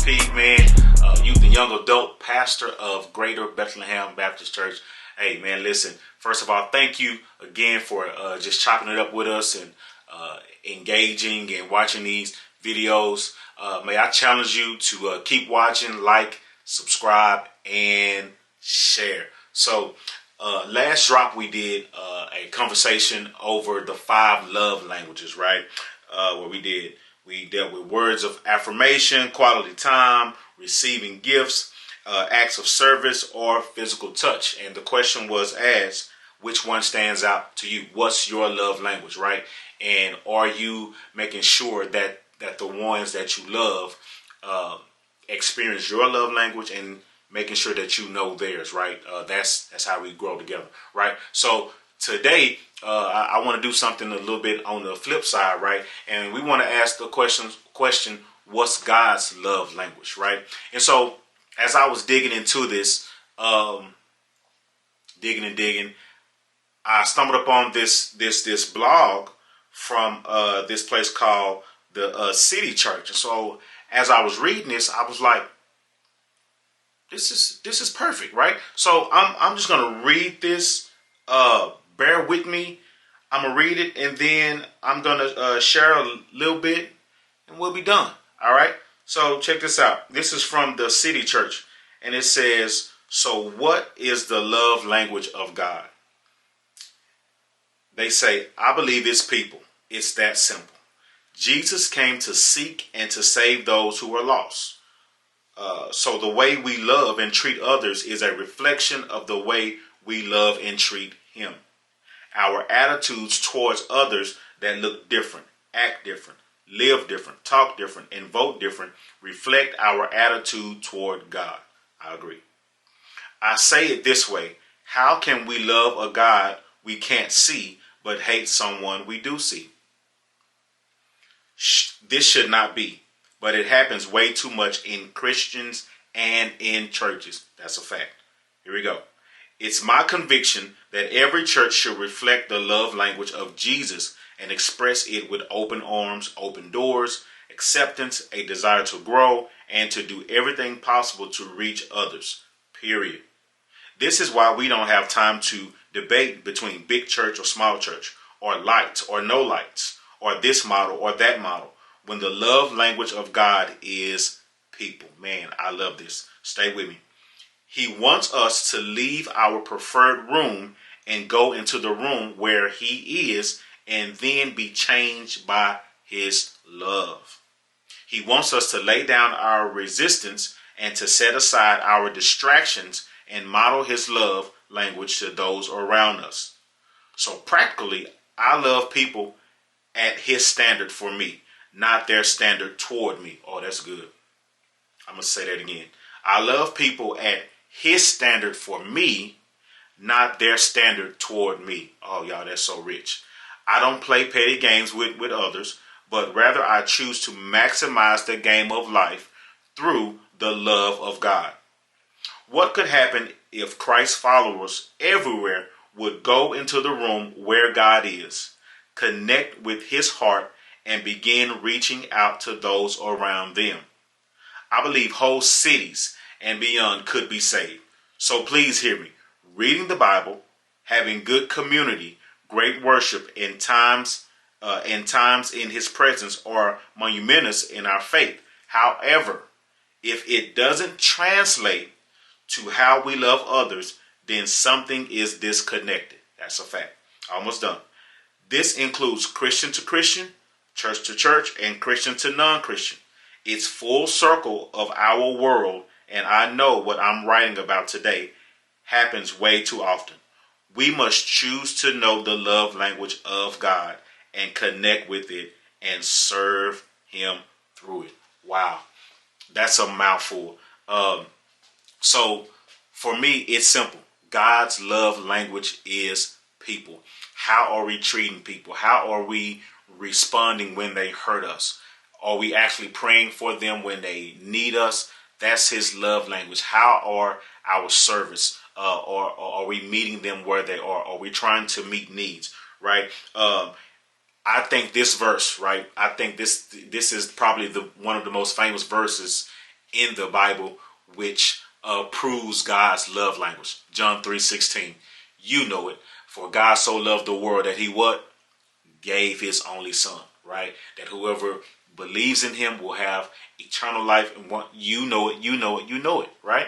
Peak, man, youth and young adult pastor of Greater Bethlehem Baptist Church. Hey, man, listen, first of all, thank you again for just chopping it up with us and engaging and watching these videos. May I challenge you to keep watching, like, subscribe, and share. So, last drop we did a conversation over the 5 love languages, right? Where we dealt with words of affirmation, quality time, receiving gifts, acts of service, or physical touch. And the question was asked, which one stands out to you? What's your love language, right? And are you making sure that the ones that you love experience your love language and making sure that you know theirs, right? That's how we grow together, right? So today, I want to do something a little bit on the flip side, right? And we want to ask the question, what's God's love language, right? And so as I was digging into this, digging, I stumbled upon this blog from this place called the City Church. And so as I was reading this, I was like, this is perfect, right? So I'm just gonna read this. Bear with me. I'm gonna read it and then I'm gonna share a little bit and we'll be done. All right. So check this out. This is from the City Church and it says, so what is the love language of God? They say, I believe it's people. It's that simple. Jesus came to seek and to save those who are lost. So the way we love and treat others is a reflection of the way we love and treat Him. Our attitudes towards others that look different, act different, live different, talk different, and vote different reflect our attitude toward God. I agree. I say it this way. How can we love a God we can't see but hate someone we do see? This should not be, but it happens way too much in Christians and in churches. That's a fact. Here we go. It's my conviction that every church should reflect the love language of Jesus and express it with open arms, open doors, acceptance, a desire to grow, and to do everything possible to reach others. Period. This is why we don't have time to debate between big church or small church, or lights or no lights, or this model or that model, when the love language of God is people. Man, I love this. Stay with me. He wants us to leave our preferred room and go into the room where He is and then be changed by His love. He wants us to lay down our resistance and to set aside our distractions and model His love language to those around us. So practically, I love people at His standard for me, not their standard toward me. Oh, that's good. I'm going to say that again. I love people at His standard for me, not their standard toward me. Oh, y'all, that's so rich. I don't play petty games with others, but rather I choose to maximize the game of life through the love of God. What could happen if Christ followers everywhere would go into the room where God is, connect with His heart, and begin reaching out to those around them? I believe whole cities and beyond could be saved. So please hear me. Reading the Bible, having good community, great worship, and times in His presence are monumentous in our faith. However, if it doesn't translate to how we love others, then something is disconnected. That's a fact. Almost done. This includes Christian to Christian, church to church, and Christian to non-Christian. It's full circle of our world, and I know what I'm writing about today happens way too often. We must choose to know the love language of God and connect with it and serve Him through it. Wow, that's a mouthful. So for me, it's simple. God's love language is people. How are we treating people? How are we responding when they hurt us? Are we actually praying for them when they need us? That's His love language. How are our service? Or are we meeting them where they are? Are we trying to meet needs? Right? I think this verse, right? I think this is probably one of the most famous verses in the Bible which proves God's love language. John 3:16. You know it. For God so loved the world that he what? Gave his only son, right? That whoever believes in him will have eternal life. And you know it, right?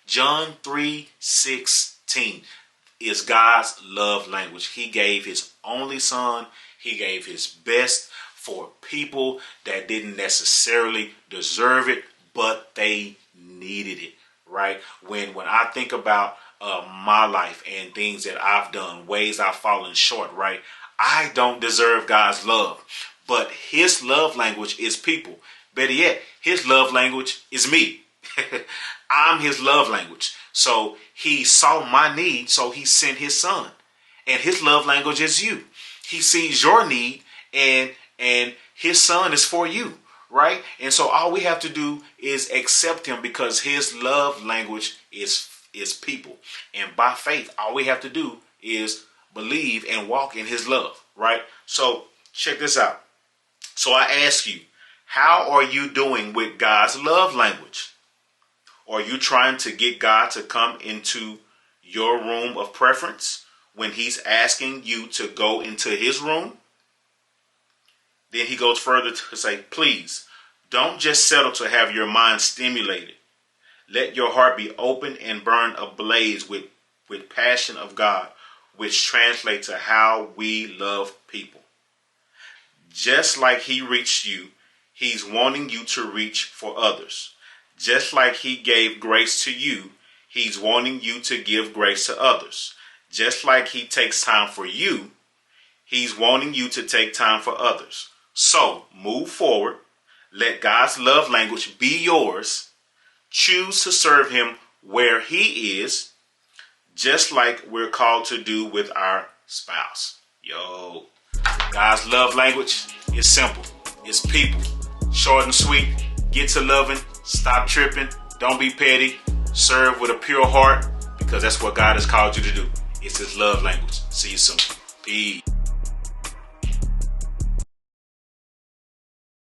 John 3:16 is God's love language. He gave his only son. He gave his best for people that didn't necessarily deserve it, but they needed it, right? When I think about my life and things that I've done, ways I've fallen short, right? I don't deserve God's love, but his love language is people. Better yet, his love language is me. I'm his love language. So he saw my need, so he sent his son. And his love language is you. He sees your need, and his son is for you, right? And so all we have to do is accept him, because his love language is people. And by faith, all we have to do is believe and walk in his love, right? So check this out. So I ask you, how are you doing with God's love language? Are you trying to get God to come into your room of preference when he's asking you to go into his room? Then he goes further to say, please, don't just settle to have your mind stimulated. Let your heart be open and burn ablaze with passion of God, which translates to how we love people. Just like he reached you, he's wanting you to reach for others. Just like he gave grace to you, he's wanting you to give grace to others. Just like he takes time for you, he's wanting you to take time for others. So move forward. Let God's love language be yours. Choose to serve him where he is, just like we're called to do with our spouse. Yo, God's love language is simple. It's people. Short and sweet. Get to loving. Stop tripping. Don't be petty. Serve with a pure heart, because that's what God has called you to do. It's his love language. See you soon. Peace.